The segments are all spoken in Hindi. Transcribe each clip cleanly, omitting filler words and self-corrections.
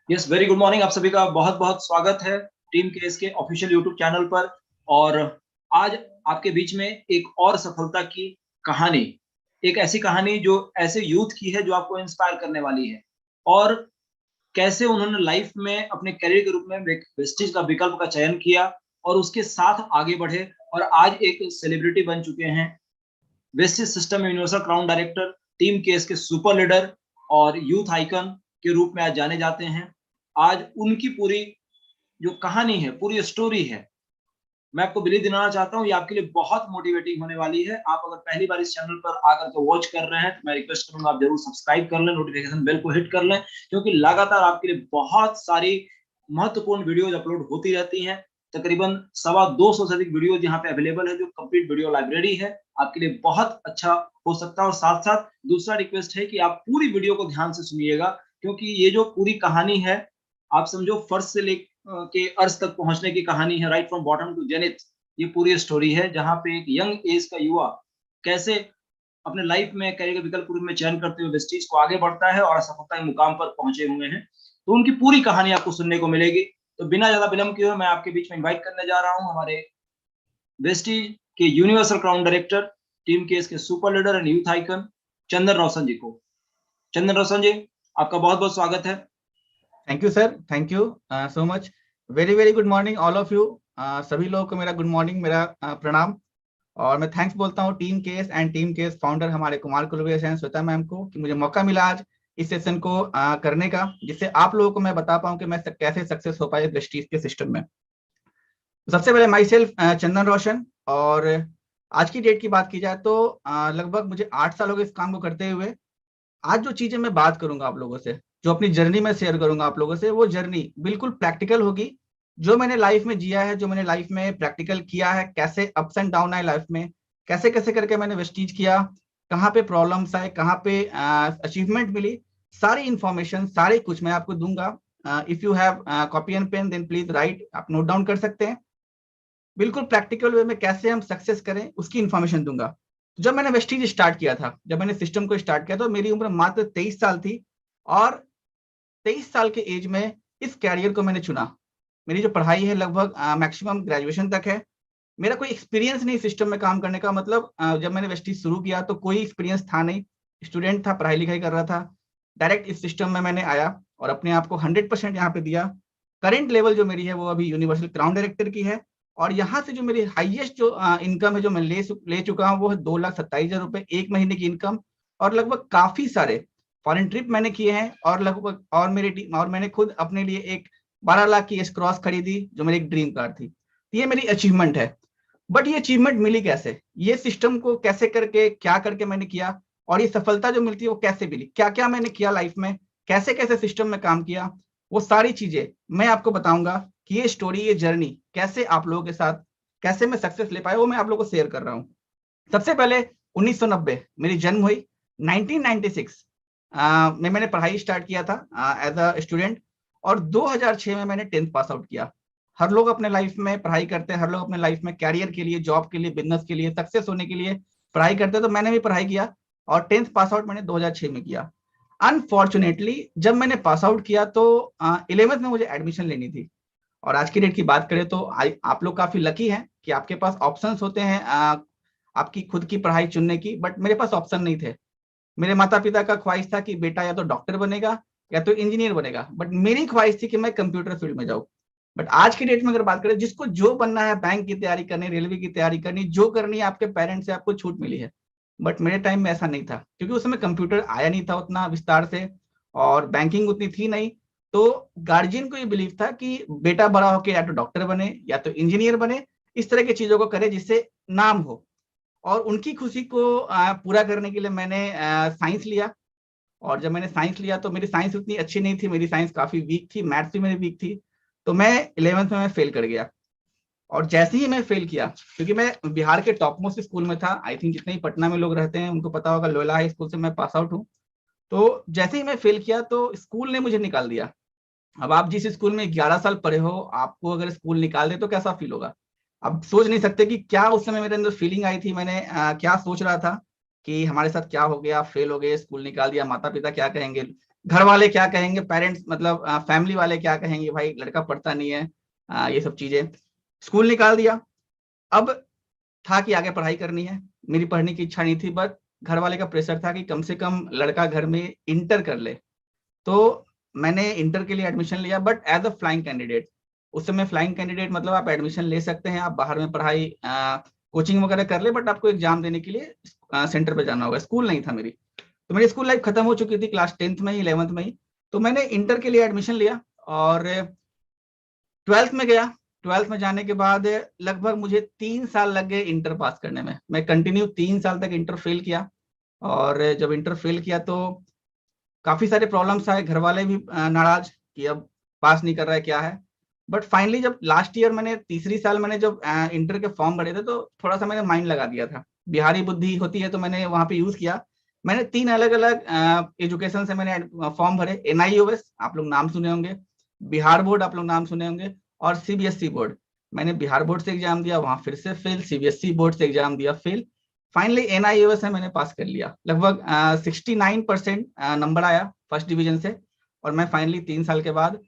Yes, very good morning. आप सभी का बहुत बहुत स्वागत है टीम केएस के ऑफिशियल यूट्यूब चैनल पर। और आज आपके बीच में एक और सफलता की कहानी, एक ऐसी कहानी जो ऐसे यूथ की है जो आपको इंस्पायर करने वाली है, और कैसे उन्होंने लाइफ में अपने करियर के रूप में वेस्टिज का विकल्प का चयन किया और उसके साथ आगे बढ़े और आज एक सेलिब्रिटी बन चुके हैं। Vestige system universal crown director, team KS के सुपर लीडर और यूथ आइकन के रूप में आज जाने जाते हैं। आज उनकी पूरी जो कहानी है, पूरी स्टोरी है, मैं आपको बिलीव दिलाना चाहता हूँ, ये आपके लिए बहुत मोटिवेटिंग होने वाली है। आप अगर पहली बार इस चैनल पर आकर के वॉच कर रहे हैं तो मैं रिक्वेस्ट करूंगा आप जरूर सब्सक्राइब कर लें, नोटिफिकेशन बेल को हिट कर लें, क्योंकि लगातार आपके लिए बहुत सारी महत्वपूर्ण वीडियोज अपलोड होती रहती हैं। तकरीबन 250 से अधिक वीडियो यहाँ पे अवेलेबल है, जो कंप्लीट वीडियो लाइब्रेरी है, आपके लिए बहुत अच्छा हो सकता है। और साथ साथ दूसरा रिक्वेस्ट है कि आप पूरी वीडियो को ध्यान से सुनिएगा, क्योंकि ये जो पूरी कहानी है, आप समझो फर्श से लेकर के अर्श तक पहुंचने की कहानी है, right from bottom to zenith. ये पूरी स्टोरी है जहां पे एक यंग एज का युवा कैसे अपने लाइफ में करियर के विकल्प में चयन करते हुए वेस्टीज को आगे बढ़ता है और सफलता के मुकाम पर पहुंचे हुए हैं। तो उनकी पूरी कहानी आपको सुनने को मिलेगी। तो बिना ज्यादा विलंब किए हुए मैं आपके बीच में इन्वाइट करने जा रहा हूं हमारे वेस्टीज के यूनिवर्सल क्राउन डायरेक्टर, टीम के इसके super leader and youth icon Chandan Roshan ji को। चंदन रोशन जी, आपका बहुत बहुत स्वागत है। Thank you sir, thank you so much. Very very good morning all of you. सभी लोगों को मेरा गुड मॉर्निंग, मेरा प्रणाम। और मैं थैंक्स बोलता हूँ team case and team case founder हमारे कुमार कुलवे एंड श्वेता मैम को कि मुझे मौका मिला आज इस सेशन को करने का, जिससे आप लोगों को मैं बता पाऊँ कि मैं कैसे सक्सेस हो पाए प्रेस्टीज के सिस्टम में। सबसे पहले माई सेल्फ चंदन रोशन, और आज की डेट की बात की जाए तो लगभग मुझे 8 साल हो गए इस काम को करते हुए। आज जो चीजें मैं बात करूंगा आप लोगों से, जो अपनी जर्नी में शेयर करूंगा आप लोगों से, वो जर्नी बिल्कुल प्रैक्टिकल होगी। जो मैंने लाइफ में जिया है, जो मैंने लाइफ में प्रैक्टिकल किया है, कैसे अप्स एंड डाउन आए लाइफ में, कैसे कैसे करके मैंने वेस्टीज किया, कहाँ पे प्रॉब्लम्स आए, कहाँ पे अचीवमेंट मिली, सारी इंफॉर्मेशन सारे कुछ मैं आपको दूंगा। If you have copy and pen then please write, आप नोट डाउन कर सकते हैं। बिल्कुल प्रैक्टिकल वे में कैसे हम सक्सेस करें उसकी इंफॉर्मेशन दूंगा। तो जब मैंने वेस्टीज स्टार्ट किया था, जब मैंने सिस्टम को स्टार्ट किया तो मेरी उम्र मात्र 23 साल थी, और 23 साल के एज में इस कैरियर को मैंने चुना। मेरी जो पढ़ाई है लगभग मैक्सिमम ग्रेजुएशन तक है। मेरा कोई एक्सपीरियंस नहीं सिस्टम में काम करने का, मतलब जब मैंने वेस्टीज शुरू किया तो कोई एक्सपीरियंस था नहीं, स्टूडेंट था, पढ़ाई लिखाई कर रहा था। डायरेक्ट इस सिस्टम में मैंने आया और अपने आप को 100% यहाँ पे दिया। करेंट लेवल जो मेरी है वो अभी यूनिवर्सल क्राउन डायरेक्टर की है, और यहाँ से जो मेरी हाईएस्ट जो इनकम है जो मैं ले चुका हूँ वो है 2,27,000 रुपए एक महीने की इनकम। और लगभग काफी सारे फॉरेन ट्रिप मैंने किए हैं, और लगभग और मेरी टीम और मैंने खुद अपने लिए एक 12 लाख की एस क्रॉस खरीदी जो मेरी एक ड्रीम कार थी। ये मेरी अचीवमेंट है। बट ये अचीवमेंट मिली कैसे, ये सिस्टम को कैसे करके क्या करके मैंने किया, और ये सफलता जो मिलती है वो कैसे मिली, क्या क्या मैंने किया लाइफ में, कैसे कैसे सिस्टम में काम किया, वो सारी चीजें मैं आपको बताऊंगा कि ये स्टोरी, ये जर्नी कैसे आप लोगों के साथ, कैसे मैं सक्सेस ले पाया, वो मैं आप लोगों को शेयर कर रहा हूँ। सबसे पहले 1990 मेरी जन्म हुई। 1996 में मैंने पढ़ाई स्टार्ट किया था एज अ स्टूडेंट, और 2006 में मैंने 10th पास आउट किया। हर लोग अपने लाइफ में पढ़ाई करते हैं, हर लोग अपने लाइफ में कैरियर के लिए, जॉब के लिए, बिजनेस के लिए, सक्सेस होने के लिए पढ़ाई करते हैं। तो मैंने भी पढ़ाई किया और 10th पास आउट मैंने 2006 में किया। अनफॉर्चुनेटली जब मैंने पास आउट किया तो 11th में मुझे एडमिशन लेनी थी। और आज की डेट की बात करें तो आप लोग काफी लकी हैं कि आपके पास ऑप्शंस होते हैं आपकी खुद की पढ़ाई चुनने की, बट मेरे पास ऑप्शन नहीं थे। मेरे माता पिता का ख्वाहिश था कि बेटा या तो डॉक्टर बनेगा या तो इंजीनियर बनेगा, बट मेरी ख्वाहिश थी कि मैं कंप्यूटर फील्ड में जाऊं। बट आज की डेट में अगर बात करें, जिसको जो बनना है, बैंक की तैयारी करनी, रेलवे की तैयारी करनी, जो करनी है, आपके पेरेंट्स से आपको छूट मिली है। बट मेरे टाइम में ऐसा नहीं था, क्योंकि उस समय कंप्यूटर आया नहीं था उतना विस्तार से, और बैंकिंग उतनी थी नहीं। तो गार्जियन को ये बिलीव था कि बेटा बड़ा होकर या तो डॉक्टर बने या तो इंजीनियर बने, इस तरह की चीजों को करे जिससे नाम हो। और उनकी खुशी को पूरा करने के लिए मैंने साइंस लिया। और जब मैंने साइंस लिया तो मेरी साइंस उतनी अच्छी नहीं थी, मेरी साइंस काफी वीक थी, मैथ्स भी मेरी वीक थी। तो मैं 11th में मैं फेल कर गया। और जैसे ही मैं फेल किया, क्योंकि मैं बिहार के टॉप मोस्ट स्कूल में था, आई थिंक जितने ही पटना में लोग रहते हैं उनको पता होगा, लोयला हाई स्कूल से मैं पास आउट हूँ। तो जैसे ही मैं फेल किया तो स्कूल ने मुझे निकाल दिया। अब आप जिस स्कूल में 11 साल पढ़े हो, आपको अगर स्कूल निकाल दे तो कैसा फील होगा। अब सोच नहीं सकते कि क्या उस समय मेरे अंदर फीलिंग आई थी, मैंने क्या सोच रहा था कि हमारे साथ क्या हो गया, फेल हो गए, स्कूल निकाल दिया, माता पिता क्या कहेंगे, घर वाले क्या कहेंगे, पेरेंट्स मतलब फैमिली वाले क्या कहेंगे, भाई लड़का पढ़ता नहीं है, ये सब चीजें। स्कूल निकाल दिया। अब था कि आगे पढ़ाई करनी है, मेरी पढ़ने की इच्छा नहीं थी, बट घर वाले का प्रेशर था कि कम से कम लड़का घर में इंटर कर ले। तो मैंने इंटर के लिए एडमिशन लिया, but as a flying candidate. उस समय फ्लाइंग कैंडिडेट मतलब आप एडमिशन ले सकते हैं, आप बाहर में पढ़ाई कोचिंग वगैरह कर ले, बट आपको एग्जाम देने के लिए सेंटर पे जाना होगा। स्कूल नहीं था मेरी, तो मेरी स्कूल लाइफ खत्म हो चुकी थी क्लास 10th में ही, 11th में ही। तो मैंने इंटर के लिए एडमिशन लिया और 12th में गया। 12th में जाने के बाद लगभग मुझे 3 साल लग गए इंटर पास करने में। मैं कंटिन्यू 3 साल तक इंटर फेल किया। और जब इंटर फेल किया तो काफी सारे प्रॉब्लम्स आए, घर वाले भी नाराज कि अब पास नहीं कर रहा है, क्या है। बट फाइनली जब लास्ट ईयर मैंने तीसरी साल मैंने जब इंटर के फॉर्म भरे थे, तो थोड़ा सा मैंने माइंड लगा दिया था, बिहारी बुद्धि होती है, तो मैंने वहां पे यूज किया। मैंने 3 अलग अलग एजुकेशन से मैंने फॉर्म भरे। एनआईओएस आप लोग नाम सुने होंगे, बिहार बोर्ड आप लोग नाम सुने होंगे, और सीबीएसई बोर्ड। मैंने बिहार बोर्ड से एग्जाम दिया, वहां फिर से फेल, सीबीएसई बोर्ड से एग्जाम दिया, फेल। फाइनली एनआईओएस से मैंने पास कर लिया, लगभग 69% नंबर आया फर्स्ट डिवीजन से। और मैं फाइनली 3 साल के बाद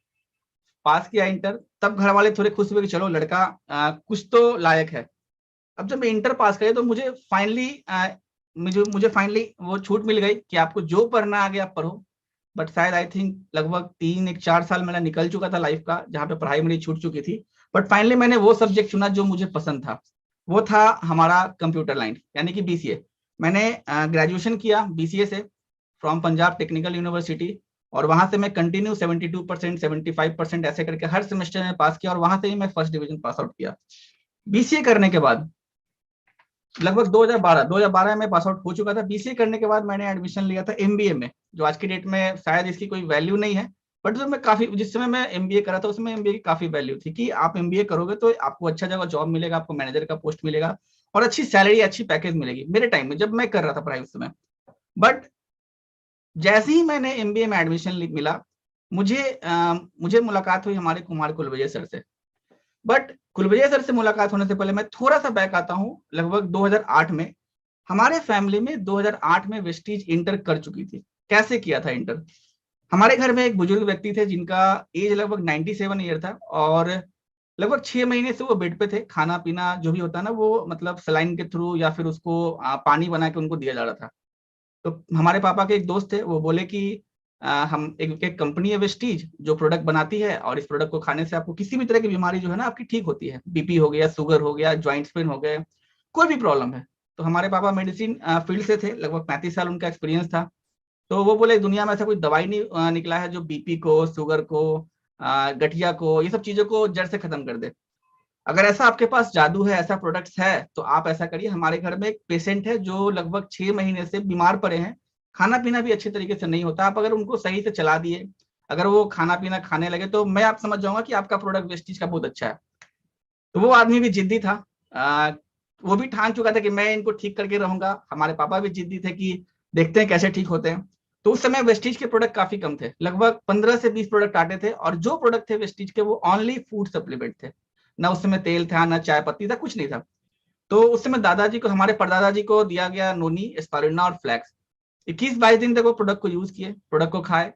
पास किया इंटर। तब घर वाले थोड़े खुश हुए कि चलो लड़का कुछ तो लायक है। अब जब मैं इंटर पास करे तो मुझे फाइनली मुझे फाइनली वो छूट मिल गई कि आपको जो पढ़ना आगे आप पढ़ो। बट शायद आई थिंक लगभग 3 एक 4 साल मेरा निकल चुका था लाइफ का, जहाँ पे पढ़ाई मेरी छूट चुकी थी। बट फाइनली मैंने वो सब्जेक्ट चुना जो मुझे पसंद था, वो था हमारा कंप्यूटर लाइन, यानी कि बीसीए। मैंने ग्रेजुएशन किया बीसीए से, फ्रॉम पंजाब टेक्निकल यूनिवर्सिटी। और वहां से मैं कंटिन्यू 72% 75% ऐसे करके हर सेमेस्टर में पास किया, और वहां से ही मैं फर्स्ट डिवीजन पास आउट किया। बीसीए करने के बाद लगभग 2012 में पास आउट हो चुका था। बीसीए करने के बाद मैंने एडमिशन लिया था एमबीए में, जो आज की डेट में शायद इसकी कोई वैल्यू नहीं है। बट जो मैं काफी जिस समय मैं एमबीए करा था, उसमें एमबीए की काफी वैल्यू थी कि आप एमबीए करोगे तो आपको अच्छा जगह जॉब मिलेगा, आपको मैनेजर का पोस्ट मिलेगा, और अच्छी सैलरी अच्छी पैकेज मिलेगी, मेरे टाइम में जब मैं कर रहा था पढ़ाई उस समय। बट जैसे ही मैंने एमबीए में एडमिशन मिला, मुझे मुलाकात हुई हमारे कुमार कुलविजय सर से। बट कुलविजय सर से मुलाकात होने से पहले मैं थोड़ा सा बैक आता हूँ, लगभग 2008 में हमारे फैमिली में 2008 में वेस्टीज इंटर कर चुकी थी। कैसे किया था इंटर? हमारे घर में एक बुजुर्ग व्यक्ति थे जिनका एज लगभग 97 ईयर था, और लगभग 6 महीने से वो बेड पे थे। खाना पीना जो भी होता है ना, वो मतलब सलाइन के थ्रू या फिर उसको पानी बना के उनको दिया जा रहा था। तो हमारे पापा के एक दोस्त थे, वो बोले कि हम एक कंपनी है वेस्टीज जो प्रोडक्ट बनाती है, और इस प्रोडक्ट को खाने से आपको किसी भी तरह की बीमारी जो है ना आपकी ठीक होती है, बीपी हो गया, शुगर हो गया, ज्वाइंट्स पेन हो गए, कोई भी प्रॉब्लम है। तो हमारे पापा मेडिसिन फील्ड से थे, लगभग 35 साल उनका एक्सपीरियंस था। तो वो बोले दुनिया में ऐसा कोई दवाई नहीं निकला है जो बीपी को, शुगर को, गठिया को, ये सब चीजों को जड़ से खत्म कर दे। अगर ऐसा आपके पास जादू है, ऐसा प्रोडक्ट्स है, तो आप ऐसा करिए। हमारे घर में एक पेशेंट है जो लगभग 6 महीने से बीमार पड़े हैं, खाना पीना भी अच्छे तरीके से नहीं होता। आप अगर उनको सही से चला दिए, अगर वो खाना पीना खाने लगे, तो मैं आप समझ जाऊंगा कि आपका प्रोडक्ट वेस्टीज का बहुत अच्छा है। तो वो आदमी भी जिद्दी था, वो भी ठान चुका था कि मैं इनको ठीक करके रहूंगा। हमारे पापा भी जिद्दी थे कि देखते हैं कैसे ठीक होते हैं। तो उस समय वेस्टीज के प्रोडक्ट काफी कम थे, लगभग 15 से 20 प्रोडक्ट आते थे, और जो प्रोडक्ट थे वेस्टीज के वो ओनली फूड सप्लीमेंट थे। ना उस समय तेल था, ना चाय पत्ती था, कुछ नहीं था। तो उस समय दादाजी को, हमारे परदादा जी को दिया गया नोनी, स्पारुलिना और फ्लैक्स। 21-22 दिन तक वो प्रोडक्ट को यूज किए, प्रोडक्ट को खाए।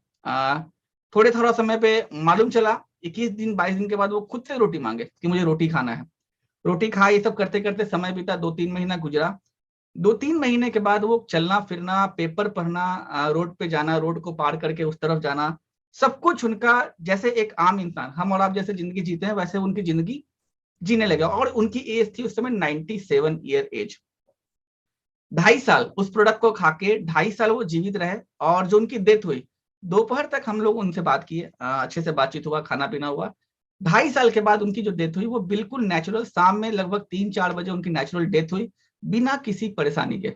थोड़े थोड़ा समय पे मालूम चला, 21 दिन 22 दिन के बाद वो खुद से रोटी मांगे कि मुझे रोटी खाना है। रोटी खा, ये सब करते करते समय बीता, 2-3 महीना गुजरा। 2-3 महीने के बाद वो चलना फिरना, पेपर पढ़ना, रोड पे जाना, रोड को पार करके उस तरफ जाना, सब कुछ उनका जैसे एक आम इंसान, हम और आप जैसे जिंदगी जीते हैं, वैसे उनकी जिंदगी जीने लगे। और उनकी एज थी उस समय 97 ईयर एज। 2.5 साल उस प्रोडक्ट को खा के 2.5 साल वो जीवित रहे। और जो उनकी डेथ हुई, दोपहर तक हम लोग उनसे बात किए, अच्छे से बातचीत हुआ, खाना पीना हुआ। 2.5 साल के बाद उनकी जो डेथ हुई वो बिल्कुल नेचुरल, शाम में लगभग 3-4 बजे उनकी नेचुरल डेथ हुई, बिना किसी परेशानी के।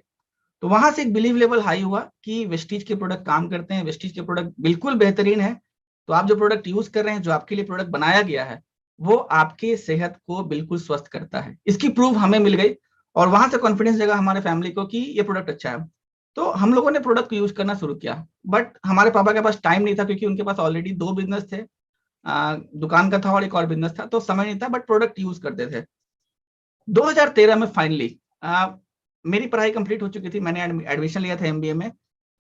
तो वहां से एक बिलीव लेवल हाई हुआ कि वेस्टीज के प्रोडक्ट काम करते हैं, वेस्टीज के प्रोडक्ट बिल्कुल बेहतरीन है। तो आप जो प्रोडक्ट यूज कर रहे हैं, जो आपके लिए प्रोडक्ट बनाया गया है, वो आपके सेहत को बिल्कुल स्वस्थ करता है। इसकी प्रूफ हमें मिल गई, और वहां से कॉन्फिडेंस जगा हमारे फैमिली को कि ये प्रोडक्ट अच्छा है। तो हम लोगों ने प्रोडक्ट को यूज करना शुरू किया। बट हमारे पापा के पास टाइम नहीं था, क्योंकि उनके पास ऑलरेडी 2 बिजनेस थे, दुकान का था और एक और बिजनेस था, तो समय नहीं था, बट प्रोडक्ट यूज करते थे। 2013 में फाइनली मेरी पढ़ाई कंप्लीट हो चुकी थी, मैंने एडमिशन लिया था एमबीए में।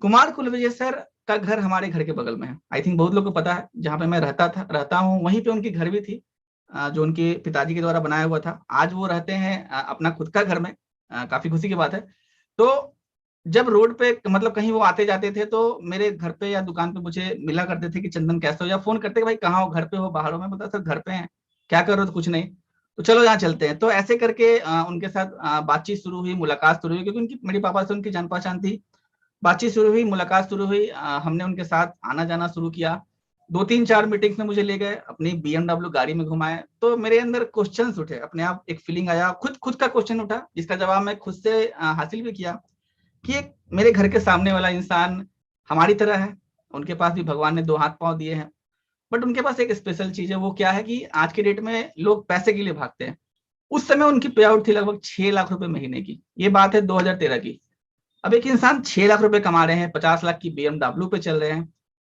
कुमार कुलविजय सर का घर हमारे घर के बगल में है। आई थिंक बहुत लोग को पता है, जहाँ पे मैं रहता हूँ वहीं पे उनकी घर भी थी, जो उनके पिताजी के द्वारा बनाया हुआ था। आज वो रहते हैं अपना खुद का घर में, काफी खुशी की बात है। तो जब रोड पे मतलब कहीं वो आते जाते थे तो मेरे घर पे या दुकान पे मुझे मिला करते थे कि चंदन कैसे हो, या फोन करते कि भाई कहाँ हो, घर पे हो बाहर हो। मैं बोलता सर घर पे हैं। क्या कर रहे हो? तो कुछ नहीं। तो चलो यहाँ चलते हैं। तो ऐसे करके उनके साथ बातचीत शुरू हुई, मुलाकात शुरू हुई, क्योंकि उनकी मेरे पापा से उनकी जान पहचान थी। बातचीत शुरू हुई, मुलाकात शुरू हुई, हमने उनके साथ आना जाना शुरू किया। 2-3-4 मीटिंग्स में मुझे ले गए, अपनी BMW गाड़ी में घुमाए। तो मेरे अंदर क्वेश्चंस उठे, अपने आप एक फीलिंग आया, खुद का क्वेश्चन उठा, जिसका जवाब मैं खुद से हासिल भी किया कि एक मेरे घर के सामने वाला इंसान हमारी तरह है। उनके पास भी भगवान ने 2 हाथ पांव दिए हैं, बट उनके पास एक स्पेशल चीज है। वो क्या है कि आज के डेट में लोग पैसे के लिए भागते हैं। उस समय उनकी पे आउट थी लगभग 6 लाख रुपए महीने की। ये बात है 2013 की। अब एक इंसान 6 लाख रुपए कमा रहे हैं, 50 लाख की BMW पे चल रहे हैं।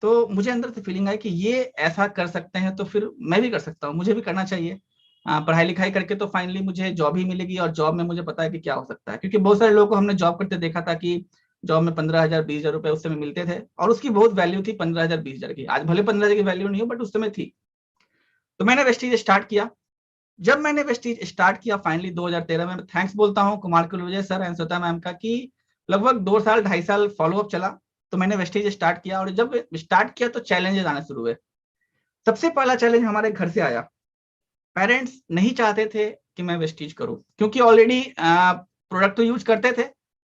तो मुझे अंदर से फीलिंग आई कि ये ऐसा कर सकते हैं तो फिर मैं भी कर सकता हूँ, मुझे भी करना चाहिए। पढ़ाई लिखाई करके तो फाइनली मुझे जॉब ही मिलेगी, और जॉब में मुझे पता है कि क्या हो सकता है, क्योंकि बहुत सारे लोगों को हमने जॉब करते देखा था कि जॉब में 15,000 20,000 रुपए उस समय मिलते थे, और उसकी बहुत वैल्यू थी 15,000 20,000 की। आज भले 15,000 की वैल्यू नहीं हो, बट उस समय थी। तो मैंने वेस्टीज स्टार्ट किया। जब मैंने वेस्टीज स्टार्ट किया फाइनली 2013 में, थैंक्स बोलता हूँ Kumar Kulvijay sir and Shweta ma'am का कि लगभग 2 साल 2.5 साल फॉलोअप चला। तो मैंने वेस्टीज स्टार्ट किया, और जब स्टार्ट किया तो चैलेंजेस आने शुरू हुए। सबसे पहला चैलेंज हमारे घर से आया। पेरेंट्स नहीं चाहते थे कि मैं वेस्टीज करूं, क्योंकि ऑलरेडी प्रोडक्ट तो यूज करते थे,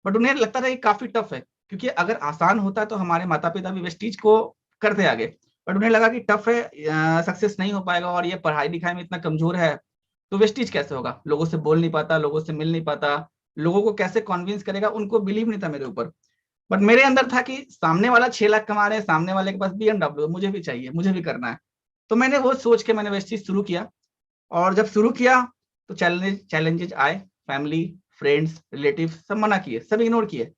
बट उन्हें लगता था कि काफी टफ है। क्योंकि अगर आसान होता तो हमारे माता पिता भी वेस्टीज को करते आगे, बट उन्हें लगा कि टफ है, सक्सेस नहीं हो पाएगा, और ये पढ़ाई लिखाई में इतना कमजोर है तो वेस्टीज कैसे होगा, लोगों से बोल नहीं पाता, लोगों से मिल नहीं पाता, लोगों को कैसे कन्विंस करेगा। उनको बिलीव नहीं था मेरे ऊपर। बट मेरे अंदर था कि सामने वाला 6 लाख कमा रहे हैं, सामने वाले के पास BMW, मुझे भी चाहिए, मुझे भी करना है। तो मैंने वो सोच के मैंने वेस्टीज शुरू किया। और जब शुरू किया तो चैलेंजेस आए। फैमिली, फ्रेंड्स, रिलेटिव सब मना किए, सब इग्नोर किए।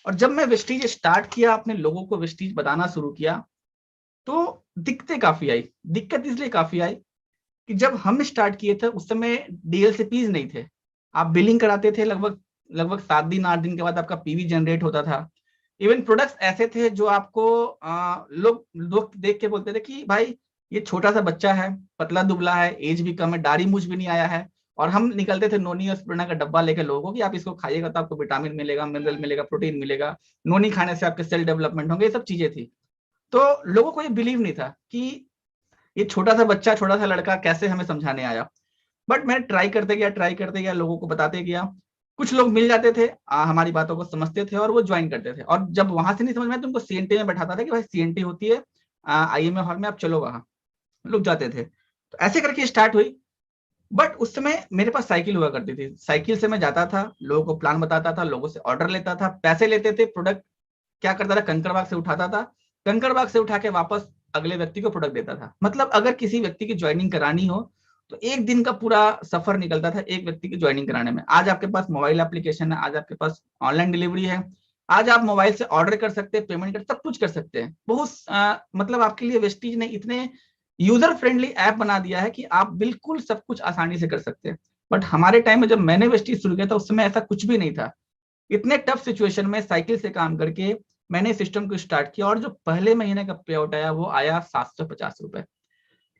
और जब मैं वेस्टीज स्टार्ट किया, अपने लोगों को वेस्टीज बताना शुरू किया, तो दिक्कतें काफी आई। दिक्कत इसलिए काफी आई कि जब हम स्टार्ट किए थे उस समय DLCPs नहीं थे। आप बिलिंग कराते थे, लगभग लगभग 7 दिन 8 दिन के बाद आपका PV जनरेट होता था। इवन प्रोडक्ट्स ऐसे थे जो आपको लोग लोग देख के बोलते थे कि भाई ये छोटा सा बच्चा है, पतला दुबला है, एज भी कम है, दाढ़ी मूछ भी नहीं आया है। और हम निकलते थे नोनी और स्प्रेना का डब्बा लेकर लोगों को कि आप इसको खाइएगा तो आपको विटामिन मिलेगा, मिनरल मिलेगा, प्रोटीन मिलेगा, नोनी खाने से आपके सेल डेवलपमेंट होंगे, ये सब चीजें थी। तो लोगों को ये बिलीव नहीं था कि ये छोटा सा बच्चा, छोटा सा लड़का कैसे हमें समझाने आया। बट मैं ट्राई करते गया, लोगों को बताते गया। कुछ लोग मिल जाते थे, हमारी बातों को समझते थे और वो ज्वाइन करते थे। और जब वहां से नहीं समझ में तो उनको CNT में बैठाता था कि भाई CNT होती है IMA हॉल में, आप चलो वहां। लोग जाते थे। तो ऐसे करके स्टार्ट हुई। बट उस समय मेरे पास साइकिल हुआ करती थी, साइकिल से मैं जाता था, लोगों को प्लान बताता था, लोगों से ऑर्डर लेता था, पैसे लेते थे। प्रोडक्ट क्या करता था, कंकड़बाग से उठाता था, कंकड़बाग से उठा के वापस अगले व्यक्ति को प्रोडक्ट देता था। मतलब अगर किसी व्यक्ति की ज्वाइनिंग करानी हो तो एक दिन का पूरा सफर निकलता था एक व्यक्ति की ज्वाइनिंग कराने में। आज आपके पास मोबाइल एप्लीकेशन है, आज आपके पास ऑनलाइन डिलीवरी है, आज आप मोबाइल से ऑर्डर कर सकते हैं, पेमेंट कर, सब कुछ कर सकते हैं। बहुत मतलब आपके लिए वेस्टीज ने इतने यूजर फ्रेंडली ऐप बना दिया है कि आप बिल्कुल सब कुछ आसानी से कर सकते हैं। बट हमारे टाइम में जब मैंने वेस्टीज शुरू किया था उस समय ऐसा कुछ भी नहीं था। इतने टफ सिचुएशन में साइकिल से काम करके मैंने सिस्टम को स्टार्ट किया, और जो पहले महीने का पे आउट आया वो आया 750 रुपए।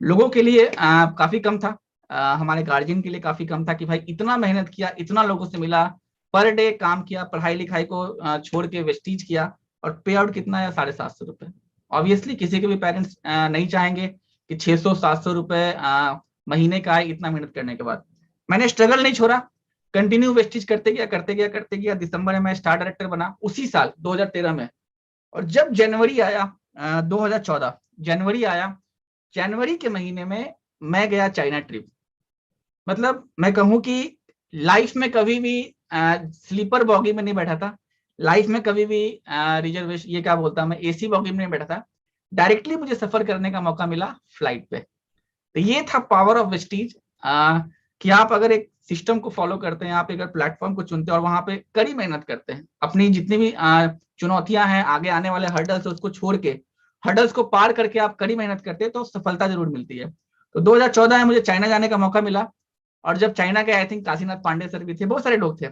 लोगों के लिए काफी कम था, हमारे गार्जियन के लिए काफी कम था कि भाई इतना मेहनत किया, इतना लोगों से मिला, पर डे काम किया, पढ़ाई लिखाई को छोड़ के वेस्टीज किया, और पे आउट कितना है, 750 रुपए। ऑब्वियसली किसी के भी पेरेंट्स नहीं चाहेंगे कि 600-700 रुपए महीने का आए इतना मेहनत करने के बाद। मैंने स्ट्रगल नहीं छोड़ा, कंटिन्यू वेस्टीज करते गया। दिसंबर में मैं स्टार डायरेक्टर बना उसी साल 2013 में। और जब जनवरी आया 2014 जनवरी आया, जनवरी के महीने में मैं गया चाइना ट्रिप। मतलब मैं कहूं कि लाइफ में कभी भी स्लीपर बॉगी में नहीं बैठा था, लाइफ में कभी भी रिजर्वेशन, ये क्या बोलता हूं मैं, AC बॉगी में नहीं बैठा था। डायरेक्टली मुझे सफर करने का मौका मिला फ्लाइट पे। तो ये था पावर ऑफ वेस्टीज, कि आप अगर एक सिस्टम को फॉलो करते हैं, आप अगर प्लेटफॉर्म को चुनते हैं और वहां पे कड़ी मेहनत करते हैं, अपनी जितनी भी चुनौतियां हैं, आगे आने वाले हर्डल्स है उसको छोड़ के, हर्डल्स को पार करके आप कड़ी मेहनत करते हैं तो सफलता जरूर मिलती है। तो 2014 में मुझे चाइना जाने का मौका मिला। और जब चाइना गए, I think Kashinath Pandey sir भी थे, बहुत सारे लोग थे।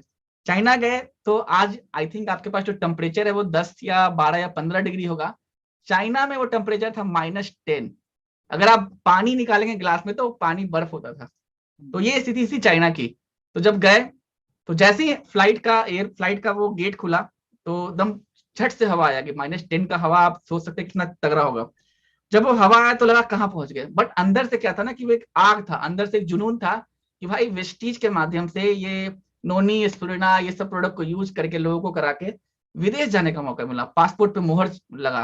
चाइना गए तो आज आई थिंक आपके पास जो टेम्परेचर है वो 10 या 12 या 15 डिग्री होगा। चाइना में वो टेम्परेचर था -10। अगर आप पानी निकालेंगे गिलास में तो पानी बर्फ होता था। तो ये स्थिति थी चाइना की। तो जब गए तो जैसे ही फ्लाइट का वो गेट खुला तो एकदम झट से हवा आया कि -10 का हवा, आप सोच सकते हैं कितना तगड़ा होगा। जब वो हवा आया तो लगा कहाँ पहुंच गए, बट अंदर से क्या था ना कि वो एक आग था, अंदर से एक जुनून था कि भाई वेस्टीज के माध्यम से ये नोनी स्पुरिना ये सब प्रोडक्ट को यूज करके लोगों को करा के विदेश जाने का मौका मिला, पासपोर्ट पे मोहर लगा।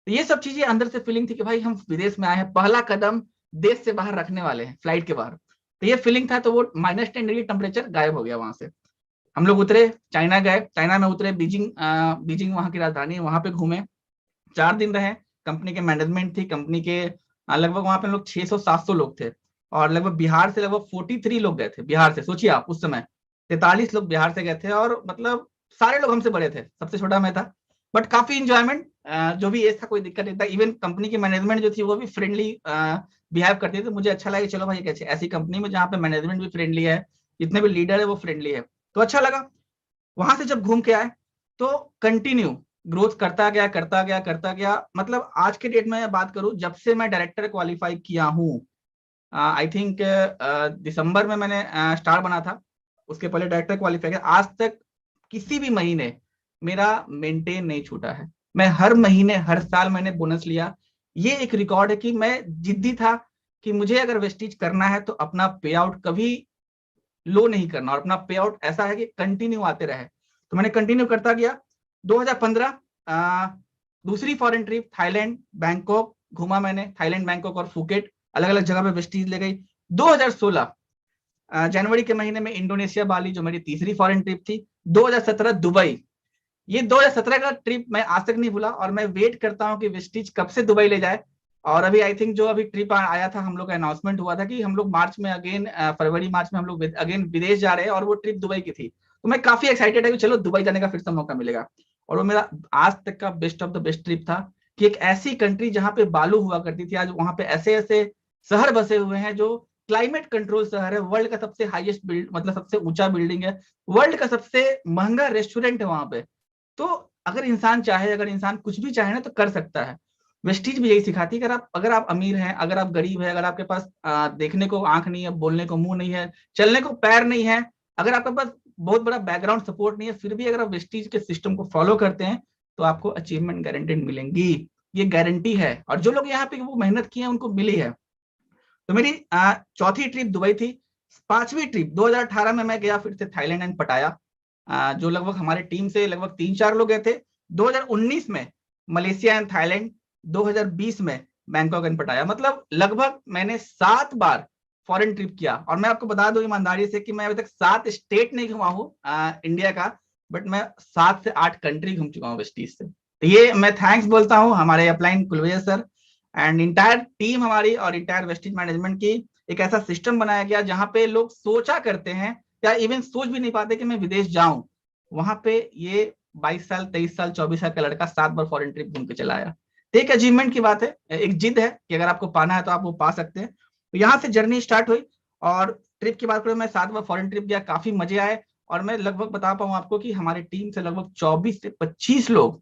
तो ये सब चीजें अंदर से फीलिंग थी कि भाई हम विदेश में आए हैं, पहला कदम देश से बाहर रखने वाले हैं फ्लाइट के बाहर। तो ये फीलिंग था। तो वो -10 डिग्री टेम्परेचर गायब हो गया वहां से। हम लोग उतरे, चाइना गए, चाइना में उतरे, बीजिंग वहां की राजधानी, वहां पे घूमे, 4 दिन रहे। कंपनी के मैनेजमेंट थी, कंपनी के लगभग वहां पे लोग 600-700 लोग थे। और लगभग बिहार से लगभग 43 लोग गए थे बिहार से। सोचिए आप, उस समय 43 लोग बिहार से गए थे। और मतलब सारे लोग हमसे बड़े थे, सबसे छोटा मैं था। बट काफी इंजॉयमेंट, जो भी एज था कोई दिक्कत नहीं था। इवन कंपनी की मैनेजमेंट जो थी वो भी फ्रेंडली बिहेव करती थी। तो मुझे अच्छा लगा, चलो भाई एक ऐसी कंपनी में जहाँ पे मैनेजमेंट भी फ्रेंडली है, जितने भी लीडर है वो फ्रेंडली है, तो अच्छा लगा। वहां से जब घूम के आए तो कंटिन्यू ग्रोथ करता गया। मतलब आज के डेट में मैं बात करूं, जब से मैं डायरेक्टर क्वालिफाई किया हूं, आई थिंक दिसंबर में मैंने स्टार बना था, उसके पहले डायरेक्टर क्वालिफाई किया, आज तक किसी भी महीने मेरा मेंटेन नहीं छूटा है। मैं हर महीने हर साल मैंने बोनस लिया। ये एक रिकॉर्ड है कि मैं जिद्दी था कि मुझे अगर वेस्टीज करना है तो अपना पे आउट कभी लो नहीं करना, और अपना पे आउट ऐसा है कि कंटिन्यू आते रहे। तो मैंने कंटिन्यू करता गया। 2015 दूसरी फॉरेन ट्रिप थाईलैंड बैंकॉक घूमा मैंने, थाईलैंड बैंकॉक और फुकेट अलग अलग जगह पे वेस्टीज ले गई। 2016 जनवरी के महीने में इंडोनेशिया बाली जो मेरी तीसरी फॉरेन ट्रिप थी। 2017 दुबई। ये 2017 का ट्रिप मैं आज तक नहीं भूला, और मैं वेट करता हूँ कि वेस्टीज कब से दुबई ले जाए। और अभी आई थिंक जो अभी ट्रिप आया था, हम लोग का अनाउंसमेंट हुआ था कि हम लोग मार्च में अगेन, फरवरी मार्च में हम लोग अगेन विदेश जा रहे हैं, और वो ट्रिप दुबई की थी। तो मैं काफी एक्साइटेड है कि चलो दुबई जाने का फिर से मौका मिलेगा। और वो मेरा आज तक का best of the best trip था कि एक ऐसी कंट्री जहां पे बालू हुआ करती थी, आज वहां पे ऐसे ऐसे शहर बसे हुए हैं जो क्लाइमेट कंट्रोल शहर है, वर्ल्ड का सबसे हाईएस्ट बिल्ड, मतलब सबसे ऊंचा बिल्डिंग है, वर्ल्ड का सबसे महंगा रेस्टोरेंट है वहां पे। तो अगर इंसान चाहे, अगर इंसान कुछ भी चाहे ना तो कर सकता है। वेस्टीज भी यही सिखाती है कि अगर आप अमीर हैं, अगर आप गरीब हैं, अगर आपके पास देखने को आंख नहीं है, बोलने को मुंह नहीं है, चलने को पैर नहीं है, अगर आपके पास बहुत बड़ा बैकग्राउंड सपोर्ट नहीं है, फिर भी अगर आप वेस्टीज के सिस्टम को फॉलो करते हैं तो आपको अचीवमेंट गारंटेड मिलेंगी। ये गारंटी है, और जो लोग यहाँ पे वो मेहनत किए हैं उनको मिली है। तो मेरी चौथी ट्रिप दुबई थी। पांचवी ट्रिप 2018 में मैं गया फिर से थाईलैंड एंड पटाया, जो लगभग हमारे टीम से लगभग 3-4 लोग गए थे। 2019 में मलेशिया एंड थाईलैंड, 2020 में बैंकॉक एंड पटाया। मतलब लगभग मैंने 7 बार फॉरेन ट्रिप किया। और मैं आपको बता दूं ईमानदारी से कि मैं अभी तक 7 स्टेट नहीं घुमा हूं इंडिया का, बट मैं 7 से 8 कंट्री घूम चुका हूँ वेस्टीज से। तो ये मैं थैंक्स बोलता हूँ हमारे upline Kulvaiya sir and entire team हमारी, और इंटायर वेस्टीज मैनेजमेंट की। एक ऐसा सिस्टम बनाया गया जहां पे लोग सोचा करते हैं या इवन सोच भी नहीं पाते कि मैं विदेश जाऊं, वहां पे ये 22 साल 23 साल 24 साल का लड़का 7 बार फॉरेन ट्रिप घूम के चला आया। तो एक अचीवमेंट की बात है, एक जिद है कि अगर आपको पाना है तो आप वो पा सकते हैं। तो यहाँ से जर्नी स्टार्ट हुई। और ट्रिप की बात करूं, मैं 7 बार फॉरेन ट्रिप गया, काफी मजे आए। और मैं लगभग बता पाऊं आपको कि हमारी टीम से लगभग 24 से 25 लोग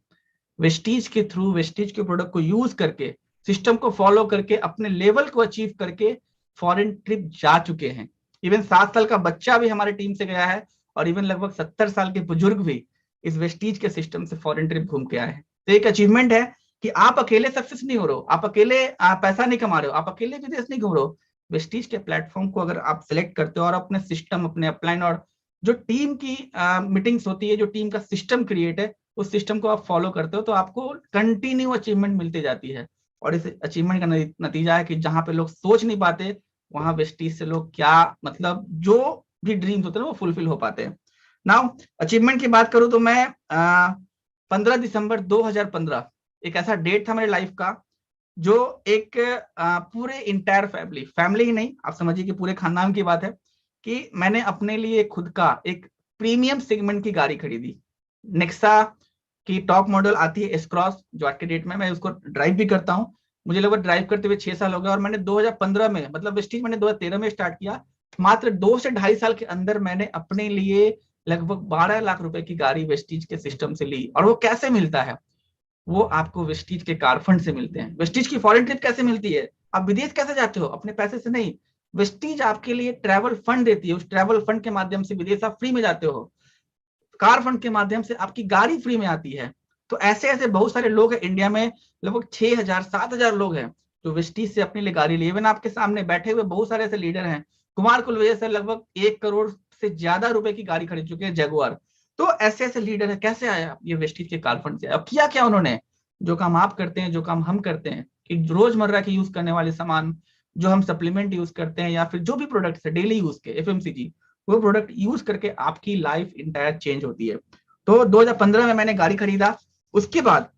वेस्टीज के थ्रू, वेस्टीज के प्रोडक्ट को यूज करके, सिस्टम को फॉलो करके, अपने लेवल को अचीव करके फॉरेन ट्रिप जा चुके हैं। इवन 7 साल का बच्चा भी हमारे टीम से गया है, और इवन लगभग 70 साल के बुजुर्ग भी इस वेस्टीज के सिस्टम से फॉरेन ट्रिप घूम के आए हैं। तो एक अचीवमेंट है कि आप अकेले सक्सेस नहीं हो रहे हो, आप अकेले पैसा नहीं कमा रहे हो, आप अकेले विदेश नहीं घूम रहे हो। वेस्टीज के प्लेटफॉर्म को अगर आप सिलेक्ट करते हो और अपने सिस्टम, अपने अपलाइन, और जो टीम की मीटिंग्स होती है, जो टीम का सिस्टम क्रिएट है, उस सिस्टम को आप फॉलो करते हो तो आपको कंटिन्यू अचीवमेंट मिलती जाती है। और इस अचीवमेंट का नतीजा है कि जहां पे लोग सोच नहीं पाते, वहां वेस्टीज से लोग क्या, मतलब जो भी ड्रीम्स होते हैं वो फुलफिल हो पाते हैं। नाउ अचीवमेंट की बात करूं तो मैं 15 दिसंबर 2015 एक ऐसा डेट था मेरे लाइफ का जो एक पूरे इंटायर फैमिली ही नहीं, आप समझिए कि पूरे खानदान की बात है, कि मैंने अपने लिए खुद का एक प्रीमियम सेगमेंट की गाड़ी खरीदी। नेक्सा की टॉप मॉडल आती है एस क्रॉस, जो आज के डेट में मैं उसको ड्राइव भी करता हूँ। मुझे लगभग ड्राइव करते हुए 6 साल हो गए। और मैंने 2015 में, मतलब वेस्टीज मैंने 2013 में स्टार्ट किया। मात्र 2 से ढाई साल के अंदर मैंने अपने लिए लगभग 12 लाख रुपए की गाड़ी वेस्टीज के सिस्टम से ली। और वो कैसे मिलता है? वो आपको वेस्टीज के कार फंड से मिलते हैं। वेस्टीज की फॉरेन ट्रिप कैसे मिलती है? आप विदेश कैसे जाते हो? अपने पैसे से नहीं, वेस्टीज आपके लिए ट्रैवल फंड देती है। उस ट्रैवल फंड के माध्यम से विदेश आप फ्री में जाते हो। कार फंड के माध्यम से आपकी गाड़ी फ्री में आती है। तो ऐसे ऐसे बहुत सारे लोग हैं इंडिया में, लगभग 6,000 7,000 लोग हैं जो वेस्टीज से अपने लिए गाड़ी लिए। इवन आपके सामने बैठे हुए बहुत सारे ऐसे लीडर हैं। कुमार कुलवैया सर लगभग 1 करोड़ से ज्यादा रुपए की गाड़ी खरीद चुके हैं, जगुआर। तो ऐसे ऐसे लीडर है। कैसे आया ये? वेस्टीज के कार फंड से। अब किया क्या उन्होंने? जो काम आप करते हैं, जो काम हम करते हैं, कि रोजमर्रा के यूज करने वाले सामान, जो हम सप्लीमेंट यूज करते हैं या फिर जो भी प्रोडक्ट्स है डेली यूज के, एफएमसीजी, वो प्रोडक्ट यूज करके आपकी लाइफ इंटायर चेंज होती है। तो 2015 में मैंने गाड़ी खरीदा। उसके बाद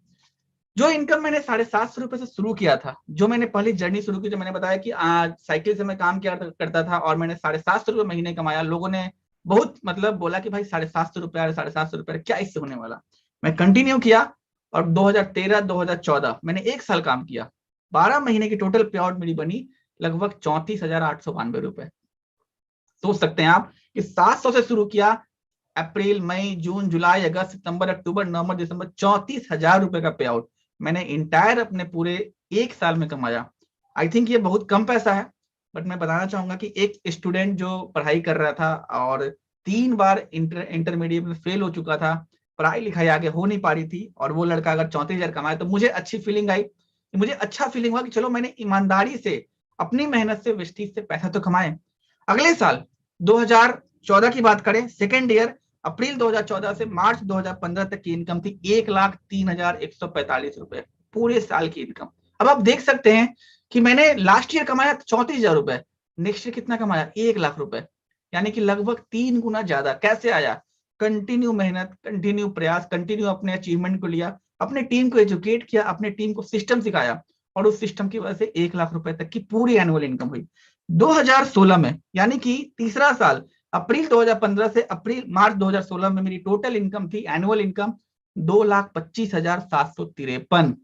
जो इनकम मैंने 750 रुपए से शुरू किया था, जो मैंने पहली जर्नी शुरू की, जो मैंने बताया कि आज साइकिल से मैं काम किया करता था और मैंने 750 रुपए महीने कमाया। लोगों ने बहुत मतलब बोला कि भाई 750 रुपए, 750 रुपए क्या इससे होने वाला। मैं कंटिन्यू किया और 2013-2014 मैंने 1 साल काम किया। 12 महीने की टोटल पे आउट मेरी बनी लगभग 34,892 रुपए। सोच सकते हैं आप कि 700 से शुरू किया, अप्रैल, मई, जून, जुलाई, अगस्त, सितंबर, अक्टूबर, नवंबर, दिसंबर, 34,000 रुपए का पे आउट मैंने इंटायर अपने पूरे 1 साल में कमाया। आई थिंक ये बहुत कम पैसा है, बट मैं बताना चाहूंगा कि एक स्टूडेंट जो पढ़ाई कर रहा था और 3 बार इंटरमीडिएट में फेल हो चुका था, पढ़ाई लिखाई आगे हो नहीं पा रही थी, और वो लड़का अगर 34,000 कमाए तो मुझे अच्छी फीलिंग आई। मुझे अच्छा फीलिंग हुआ कि चलो मैंने ईमानदारी से अपनी मेहनत से वेस्टीज से पैसा तो कमाए। अगले साल 2014 की बात करें, सेकेंड ईयर, अप्रैल 2014 से मार्च 2015 तक की इनकम थी 1,03,145 रुपए, पूरे साल की इनकम। अब आप देख सकते हैं कि मैंने लास्ट ईयर कमाया 34,000 रुपए, नेक्स्ट ईयर कितना कमाया? 1 लाख रुपए, यानी कि लगभग 3 गुना ज्यादा। कैसे आया? कंटिन्यू मेहनत, कंटिन्यू प्रयास, कंटिन्यू अपने अचीवमेंट को लिया, अपने टीम को एजुकेट किया, अपने टीम को सिस्टम सिखाया, और उस सिस्टम की वजह से 1 लाख रुपए तक की पूरी एनुअल इनकम हुई 2016 में। यानी कि तीसरा साल, अप्रैल 2015 से अप्रैल मार्च 2016 में मेरी टोटल इनकम थी, एनुअल इनकम 2,25,753,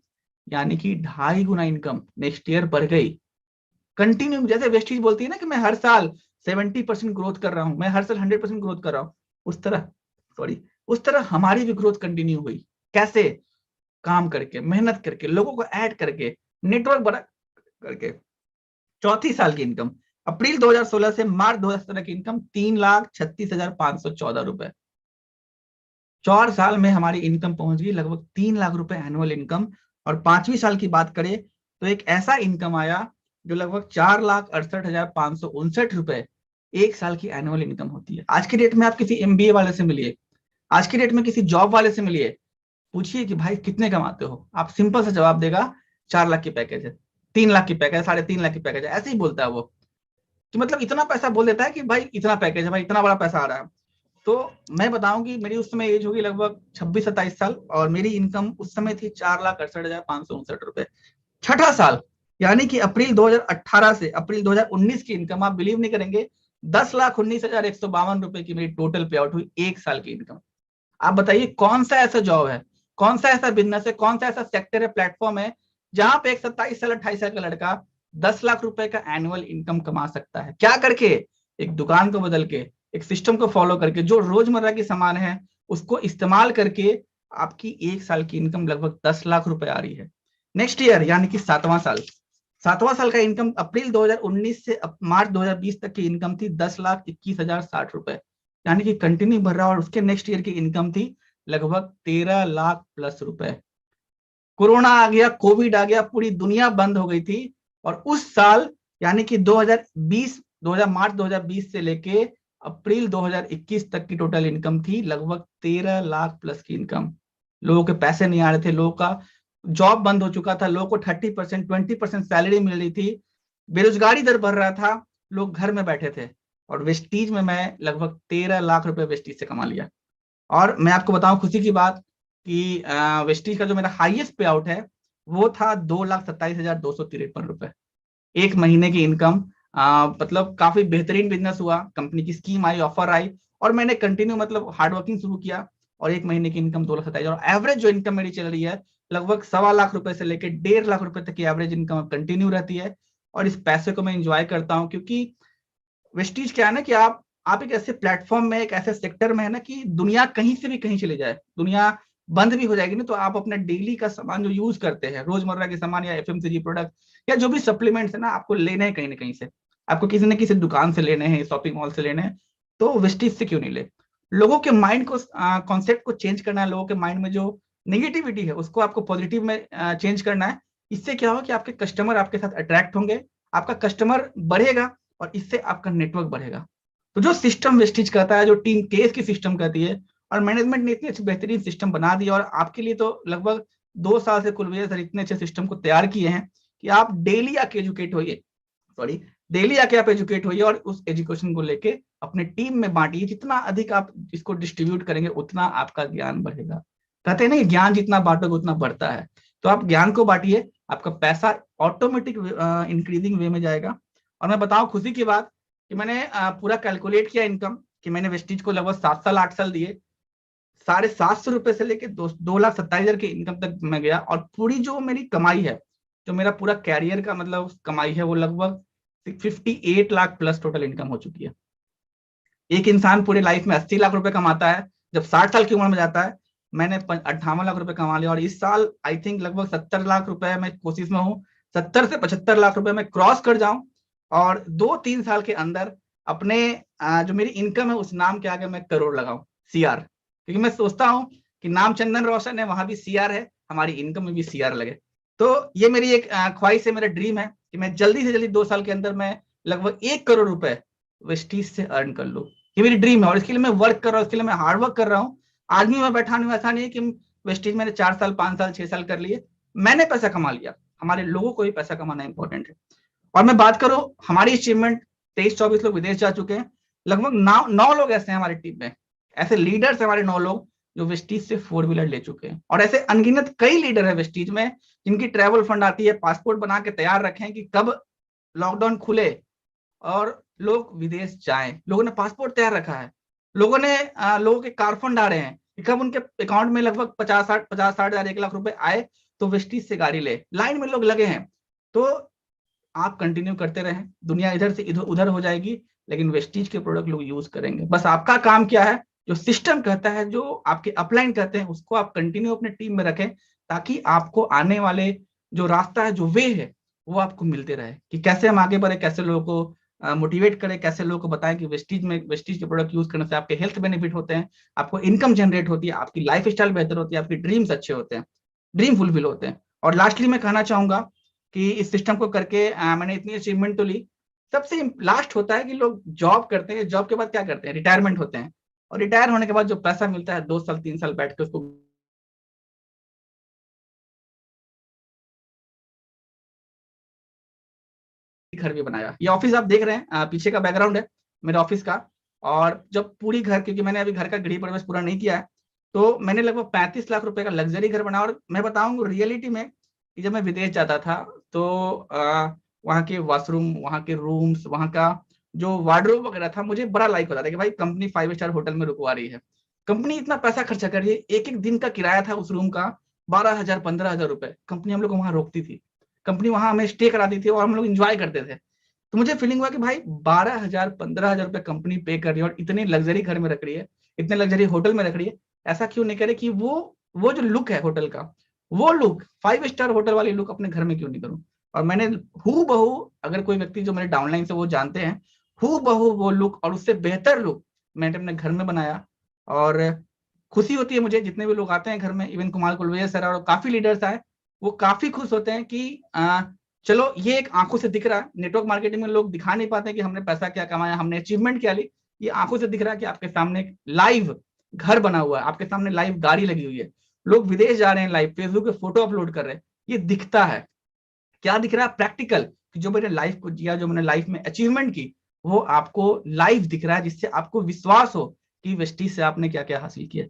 यानी कि 2.5 गुना इनकम नेक्स्ट ईयर बढ़ गई। कंटिन्यू, जैसे वेस्टीज बोलती है ना कि मैं हर साल 70% ग्रोथ कर रहा हूं, मैं हर साल 100% ग्रोथ कर रहा हूं, उस तरह उस तरह हमारी भी ग्रोथ कंटिन्यू हुई। कैसे? काम करके, मेहनत करके, लोगों को ऐड करके, नेटवर्क बड़ा करके। चौथी साल की इनकम, अप्रैल 2016 से मार्च 2017 की इनकम 3,36,514 रुपए। 4 साल में हमारी इनकम पहुंच गई लगभग 3 लाख रुपए एनुअल इनकम। और 5वीं साल की बात करें तो एक ऐसा इनकम आया जो लगभग 4,68,559 रुपए 1 साल की एनुअल इनकम होती है। आज की डेट में आप किसी एमबीए वाले से मिलिए, आज की डेट में किसी जॉब वाले से मिलिए, पूछिए कि भाई कितने कमाते हो, आप सिंपल सा जवाब देगा 4 लाख की पैकेज है, 3 लाख की पैकेज, 3.5 लाख की पैकेज है, ऐसे ही बोलता है वो। कि मतलब इतना पैसा बोल देता है कि भाई इतना पैकेज है, भाई इतना बड़ा पैसा आ रहा है। तो मैं बताऊं कि मेरी उस समय एज होगी लगभग 26-27 साल, और मेरी इनकम उस समय थी 4,68,559 रुपए। छठा साल, यानी कि अप्रैल 2018 से अप्रैल 2019 की इनकम, आप बिलीव नहीं करेंगे, 10,19,152 रुपए की मेरी टोटल पे आउट हुई 1 साल की इनकम। आप बताइए कौन सा ऐसा जॉब है, कौन सा ऐसा बिजनेस है, कौन सा ऐसा सेक्टर है, प्लेटफॉर्म है, जहां पे एक 27 साल 28 साल का लड़का 10 लाख रुपए का एनुअल इनकम कमा सकता है? क्या करके? एक दुकान को बदल के, एक सिस्टम को फॉलो करके, जो रोजमर्रा की सामान है उसको इस्तेमाल करके आपकी 1 साल की इनकम लगभग 10 लाख रुपए आ रही है। नेक्स्ट ईयर, यानी कि 7वां साल का इनकम, अप्रैल 2019 से मार्च 2020 तक की इनकम थी 10,21,060 रुपए, यानी कि कंटिन्यू बढ़ रहा। और उसके नेक्स्ट ईयर की इनकम थी लगभग 13 लाख प्लस रुपए। कोरोना आ गया, कोविड आ गया, पूरी दुनिया बंद हो गई थी, और उस साल यानी कि 2020 मार्च 2020 से लेके अप्रैल 2021 तक की टोटल इनकम थी लगभग 13 लाख प्लस की इनकम। लोगों के पैसे नहीं आ रहे थे, लोगों का जॉब बंद हो चुका था, लोगों को 30% 20% सैलरी मिल रही थी, बेरोजगारी दर बढ़ रहा था, लोग घर में बैठे थे, और वेस्टीज में मैं लगभग 13 लाख रुपए वेस्टीज से कमा लिया। और मैं आपको बताऊं खुशी की बात कि वेस्टीज का जो मेरा हाईएस्ट पे आउट है वो था 2,27,253 रुपए, एक महीने की इनकम। मतलब काफी बेहतरीन बिजनेस हुआ, कंपनी की स्कीम आई, ऑफर आई, और मैंने कंटिन्यू मतलब हार्डवर्किंग शुरू किया, और एक महीने की इनकम 2,27,000। और एवरेज जो इनकम मेरी चल रही है लगभग 1.25 लाख रुपए से लेकर 1.5 लाख रुपए तक की एवरेज इनकम कंटिन्यू रहती है। और इस पैसे को मैं इंजॉय करता हूँ, क्योंकि वेस्टीज क्या है ना कि आप आप एक ऐसे प्लेटफॉर्म में, एक ऐसे सेक्टर में है ना कि दुनिया कहीं से भी कहीं चले जाए, दुनिया बंद भी हो जाएगी ना, तो आप अपने डेली का सामान जो यूज करते हैं, रोजमर्रा के सामान या एफएमसीजी प्रोडक्ट या जो भी सप्लीमेंट्स है ना, आपको लेने हैं कहीं ना कहीं से, आपको किसी न किसी दुकान से लेने हैं, शॉपिंग मॉल से लेने हैं, तो वेस्टीज से क्यों नहीं ले। लोगों के माइंड को, कॉन्सेप्ट को चेंज करना है, लोगों के माइंड में जो नेगेटिविटी है उसको आपको पॉजिटिव में चेंज करना है। इससे क्या होगा कि आपके कस्टमर आपके साथ अट्रैक्ट होंगे, आपका कस्टमर बढ़ेगा और इससे आपका नेटवर्क बढ़ेगा। तो जो सिस्टम वेस्टिज कहता है, जो टीम केस की सिस्टम कहती है, और मैनेजमेंट ने इतनी अच्छी बेहतरीन सिस्टम बना दी, और आपके लिए तो लगभग 2 साल से कुलवैया सर इतने अच्छे सिस्टम को तैयार किए हैं कि आप डेली आके एजुकेट होइए, सॉरी डेली आके आप एजुकेट होइए और उस एजुकेशन को लेके अपने टीम में बांटिए। जितना अधिक आप इसको डिस्ट्रीब्यूट करेंगे उतना आपका ज्ञान बढ़ेगा। कहते हैं ना, ज्ञान जितना बांटोगे उतना बढ़ता है। तो आप ज्ञान को बांटिए, आपका पैसा ऑटोमेटिक इंक्रीजिंग वे में जाएगा। और मैं बताऊं खुशी की बात कि मैंने पूरा कैलकुलेट किया इनकम, कि मैंने वेस्टीज को लगभग 7 साल 8 साल दिए, 750 रुपए से लेके 2,27,000 की इनकम तक मैं गया। और पूरी जो मेरी कमाई है, जो मेरा पूरा कैरियर का मतलब कमाई है, वो लगभग 58 लाख प्लस टोटल इनकम हो चुकी है। एक इंसान पूरे लाइफ में 80 लाख रुपए कमाता है, जब 60 साल की उम्र में जाता है, मैंने 58 लाख रुपए कमा लिया। और इस साल आई थिंक लगभग 70 लाख रुपए मैं कोशिश में हूँ, 70 से 75 लाख रुपए मैं क्रॉस कर जाऊं, और 2-3 साल के अंदर अपने जो मेरी इनकम है उस नाम के आगे मैं करोड़ लगाऊं, सीआर। क्योंकि मैं सोचता हूँ कि नाम चंदन रोशन है, वहां भी सीआर है, हमारी इनकम में भी सीआर लगे। तो ये मेरी एक ख्वाहिश है, मेरा ड्रीम है कि मैं जल्दी से जल्दी 2 साल के अंदर मैं लगभग 1 करोड़ रुपए वेस्टीज से अर्न कर लूं। ये मेरी ड्रीम है, और इसके लिए मैं वर्क कर रहा हूँ, इसके लिए मैं हार्ड वर्क कर रहा हूँ। आदमी में बैठा नहीं, ऐसा नहीं है कि वेस्टीज मैंने 4 साल 5 साल 6 साल कर लिए, मैंने पैसा कमा लिया। हमारे लोगों को भी पैसा कमाना इंपॉर्टेंट है। और मैं बात करूं हमारी अचीवमेंट, 23-24 लोग विदेश जा चुके हैं, लगभग 9 लोग ऐसे हैं हमारी टीम में, ऐसे लीडर्स हमारे 9 लोग जो वेस्टीज से 4 व्हीलर ले चुके हैं। और ऐसे अनगिनत कई लीडर है वेस्टीज में जिनकी ट्रैवल फंड आती है, पासपोर्ट बना के तैयार रखे हैं कि कब लॉकडाउन खुले और लोग विदेश जाएं। लोगों ने पासपोर्ट तैयार रखा है, लोगों के कार फंड आ रहे हैं कि कब उनके अकाउंट में लगभग 50-60 हजार 1 लाख रुपए आए तो वेस्टीज से गाड़ी ले, लाइन में लोग लगे हैं। तो आप कंटिन्यू करते रहें, दुनिया इधर से इधर उधर हो जाएगी, लेकिन वेस्टीज के प्रोडक्ट लोग यूज करेंगे। बस आपका काम क्या है, जो सिस्टम कहता है, जो आपके अपलाइन कहते हैं, उसको आप कंटिन्यू अपने टीम में रखें, ताकि आपको आने वाले जो रास्ता है, जो वे है, वो आपको मिलते रहे कि कैसे हम आगे बढ़े, कैसे लोगों को मोटिवेट करें, कैसे लोगों को बताएं कि वेस्टीज के प्रोडक्ट यूज करने से आपके हेल्थ बेनिफिट होते हैं, आपको इनकम जनरेट होती है, आपकी लाइफ स्टाइल बेहतर होती है, आपकी ड्रीम्स अच्छे होते हैं, ड्रीम फुलफिल होते हैं। और लास्टली मैं कहना चाहूंगा कि इस सिस्टम को करके मैंने इतनी अचीवमेंट तो ली। सबसे लास्ट होता है कि लोग जॉब करते हैं, जॉब के बाद क्या करते हैं, रिटायरमेंट होते हैं, और रिटायर होने के बाद जो पैसा मिलता है 2 साल 3 साल बैठ के उसको घर भी बनाया। ये ऑफिस आप देख रहे हैं, पीछे का बैकग्राउंड है मेरे ऑफिस का। और जब पूरी घर, क्योंकि मैंने अभी घर का गृह प्रवेश पूरा नहीं किया है, तो मैंने लगभग 35 लाख रुपए का लग्जरी घर बनाया। और मैं बताऊंगा रियलिटी में कि जब मैं विदेश जाता था तो वहाँ के वॉशरूम, वहाँ के रूम्स, वहाँ का जो वार्डरोब वगैरह था, मुझे बड़ा लाइक होता था कि भाई कंपनी 5 स्टार होटल में रुकवा रही है, कंपनी इतना पैसा खर्चा कर रही है। एक एक दिन का किराया था उस रूम का 12,000 15,000 रुपए, कंपनी हम लोग को वहां रोकती थी, कंपनी वहां हमें स्टे कराती थी और हम लोग इंजॉय करते थे। तो मुझे फीलिंग हुआ कि भाई 12,000 15,000 रुपए कंपनी पे कर रही है और इतने लग्जरी घर में रख रही है, इतने लग्जरी होटल में रख रही है, ऐसा क्यों नहीं करे कि वो जो लुक है होटल का, वो लुक 5 स्टार होटल वाली लुक अपने घर में क्यों नहीं करूं। और मैंने हु बहू, अगर कोई व्यक्ति जो मेरे डाउनलाइन से वो जानते हैं, हु बहू वो लुक और उससे बेहतर लुक मैंने अपने घर में बनाया। और खुशी होती है मुझे, जितने भी लोग आते हैं घर में, इवन कुमार कुलवैया सर और काफी लीडर्स आए, वो काफी खुश होते हैं कि चलो ये एक आंखों से दिख रहा है। नेटवर्क मार्केटिंग में लोग दिखा नहीं पाते कि हमने पैसा क्या कमाया, हमने अचीवमेंट क्या ली। ये आंखों से दिख रहा है कि आपके सामने लाइव घर बना हुआ है, आपके सामने लाइव गाड़ी लगी हुई है, लोग विदेश जा रहे हैं, लाइव फेसबुक पे फोटो अपलोड कर रहे हैं। ये दिखता है, क्या दिख रहा है, प्रैक्टिकल, कि जो मैंने लाइफ को जिया, जो मैंने लाइफ में अचीवमेंट की, वो आपको लाइव दिख रहा है, जिससे आपको विश्वास हो कि वेस्टीज से आपने क्या क्या हासिल किया।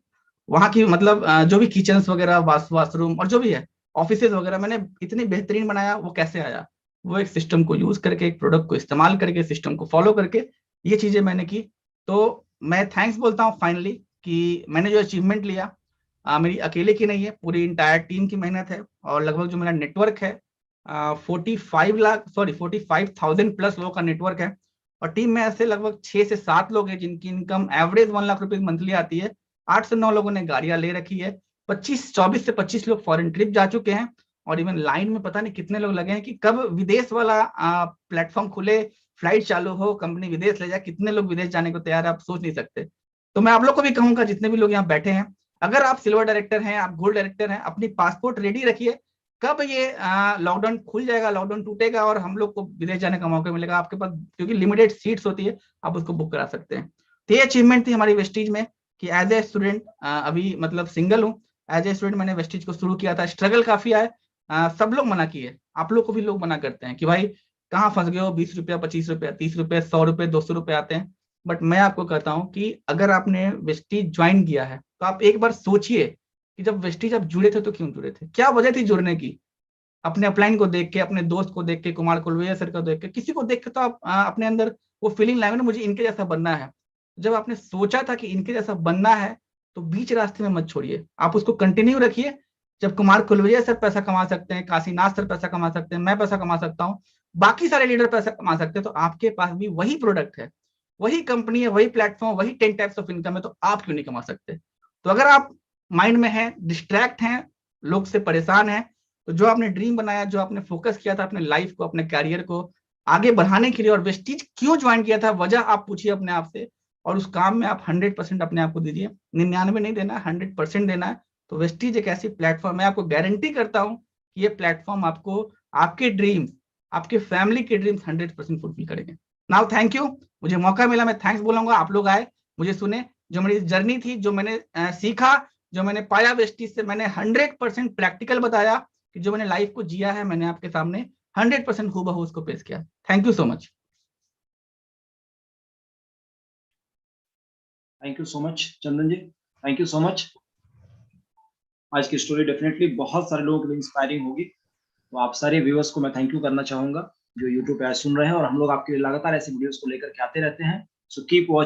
वहां की मतलब जो भी किचन वगैरह, वाशरूम और जो भी है, ऑफिस वगैरह मैंने इतनी बेहतरीन बनाया। वो कैसे आया, वो एक सिस्टम को यूज करके, एक प्रोडक्ट को इस्तेमाल करके, सिस्टम को फॉलो करके ये चीजें मैंने की। तो मैं थैंक्स बोलता हूँ फाइनली कि मैंने जो अचीवमेंट लिया मेरी अकेले की नहीं है, पूरी इंटायर टीम की मेहनत है। और लगभग जो मेरा नेटवर्क है 45 लाख, सॉरी 45,000 प्लस लोगों का नेटवर्क है। और टीम में ऐसे लगभग 6 से 7 लोग हैं जिनकी इनकम एवरेज 1 लाख रुपए मंथली आती है। 8 से 9 लोगों ने गाड़ियां ले रखी है। 24 से 25 लोग फॉरेन ट्रिप जा चुके हैं। और इवन लाइन में पता नहीं कितने लोग लगे हैं कि कब विदेश वाला प्लेटफॉर्म खुले, फ्लाइट चालू हो, कंपनी विदेश ले जाए। कितने लोग विदेश जाने को तैयार है, आप सोच नहीं सकते। तो मैं आप लोग को भी कहूंगा, जितने भी लोग यहाँ बैठे हैं, अगर आप सिल्वर डायरेक्टर हैं, आप गोल्ड डायरेक्टर हैं, अपनी पासपोर्ट रेडी रखिए। कब ये लॉकडाउन खुल जाएगा, लॉकडाउन टूटेगा और हम लोग को विदेश जाने का मौका मिलेगा, आपके पास क्योंकि लिमिटेड सीट्स होती है, आप उसको बुक करा सकते हैं। तो ये अचीवमेंट थी हमारी वेस्टीज में कि एज ए स्टूडेंट, अभी मतलब सिंगल हूँ, एज ए स्टूडेंट मैंने वेस्टीज को शुरू किया था। स्ट्रगल काफी आए, सब लोग मना किए, आप लोग को भी लोग मना करते हैं कि भाई कहाँ फंस गए हो, 20 रुपया, 25 रुपया, 30 रुपये, 100 रुपये, 200 रुपये आते हैं। बट मैं आपको कहता हूँ कि अगर आपने वेस्टीज ज्वाइन किया है तो आप एक बार सोचिए कि जब वेस्टीज आप जुड़े थे तो क्यों जुड़े थे, क्या वजह थी जुड़ने की। अपने अपलाइन को देख के, अपने दोस्त को देख के, कुमार कुलवैया सर को देख के, किसी को देख के तो आप अपने अंदर वो फीलिंग लाए ना, मुझे इनके जैसा बनना है। जब आपने सोचा था कि इनके जैसा बनना है तो बीच रास्ते में मत छोड़िए, आप उसको कंटिन्यू रखिए। जब कुमार कुलवैया सर पैसा कमा सकते हैं, काशीनाथ सर पैसा कमा सकते हैं, मैं पैसा कमा सकता हूँ, बाकी सारे लीडर पैसा कमा सकते हैं, तो आपके पास भी वही प्रोडक्ट है, वही कंपनी है, वही प्लेटफॉर्म, वही 10 टाइप्स ऑफ इनकम है, तो आप क्यों नहीं कमा सकते। तो अगर आप माइंड में हैं, डिस्ट्रैक्ट हैं, लोग से परेशान हैं, तो जो आपने ड्रीम बनाया, जो आपने फोकस किया था अपने लाइफ को, अपने कैरियर को आगे बढ़ाने के लिए, और वेस्टीज क्यों ज्वाइन किया था, वजह आप पूछिए अपने आप से, और उस काम में आप 100% अपने आप को दीजिए। 99 नहीं देना है, 100% देना है। तो वेस्टीज एक ऐसी प्लेटफॉर्म है, आपको गारंटी करता हूं कि ये प्लेटफॉर्म आपको आपके ड्रीम्स, आपके फैमिली के ड्रीम्स 100% फुलफिल करेंगे। नाउ थैंक यू, मुझे मौका मिला, मैं थैंक्स बोलूंगा, आप लोग आए, मुझे सुने, जो मेरी जर्नी थी, जो मैंने सीखा, जो मैंने पाया वेस्टीज से, मैंने 100% प्रैक्टिकल बताया कि जो मैंने लाइफ को जिया है, मैंने आपके सामने 100% हूबहू उसको पेश किया। Thank you so much. Thank you so much Chandan ji, thank you so much. आज की स्टोरी डेफिनेटली बहुत सारे लोगों के लिए इंस्पायरिंग होगी। तो आप सारे व्यूअर्स को मैं थैंक यू करना चाहूंगा जो यूट्यूब पे आज सुन रहे हैं, और हम लोग आपके लिए लगातार ऐसी वीडियोस को लेकर के आते रहते हैं। So keep watching.